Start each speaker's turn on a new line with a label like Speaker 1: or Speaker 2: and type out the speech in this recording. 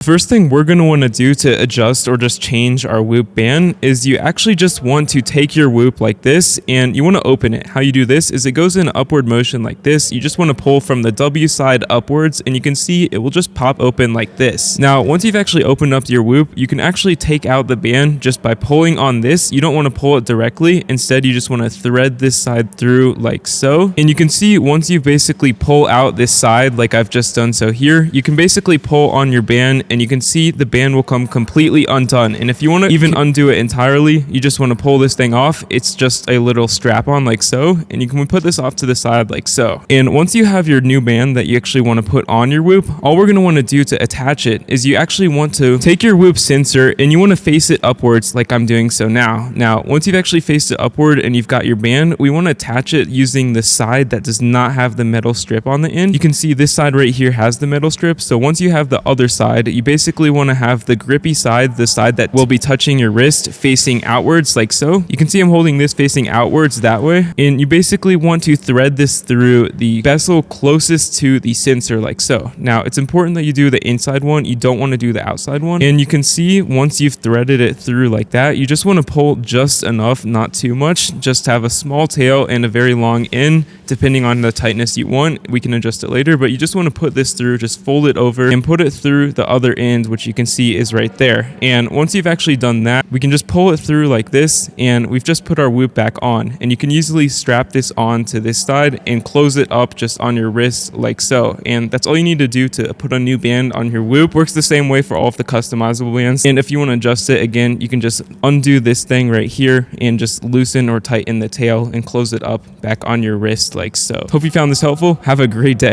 Speaker 1: First thing we're going to want to do to adjust or just change our whoop band is you actually just want to take your whoop like this and you want to open it. How you do this is it goes in upward motion like this. You just want to pull from the W side upwards and you can see it will just pop open like this. Now, once you've actually opened up your whoop, you can actually take out the band just by pulling on this. You don't want to pull it directly. Instead, you just want to thread this side through like so. And you can see once you basically pull out this side like I've just done so here, you can basically pull on your band and you can see the band will come completely undone. And if you want to even undo it entirely, you just want to pull this thing off. It's just a little strap on like so, and you can put this off to the side like so. And once you have your new band that you actually want to put on your whoop, all we're going to want to do to attach it is you actually want to take your whoop sensor and you want to face it upwards like I'm doing so now. Now, once you've actually faced it upward and you've got your band, we want to attach it using the side that does not have the metal strip on the end. You can see this side right here has the metal strip. So once you have the other side, you basically want to have the grippy side, the side that will be touching your wrist, facing outwards like so. You can see I'm holding this facing outwards that way. And you basically want to thread this through the bezel closest to the sensor like so. Now, it's important that you do the inside one. You don't want to do the outside one. And you can see once you've threaded it through like that, you just want to pull just enough, not too much. Just have a small tail and a very long end. Depending on the tightness you want, we can adjust it later, but you just want to put this through, just fold it over and put it through the other end, which you can see is right there. And once you've actually done that, we can just pull it through like this, and we've just put our whoop back on. And you can easily strap this on to this side and close it up just on your wrist like so. And that's all you need to do to put a new band on your whoop. Works the same way for all of the customizable bands. And if you want to adjust it again, you can just undo this thing right here and just loosen or tighten the tail and close it up back on your wrist like so. Hope you found this helpful. Have a great day.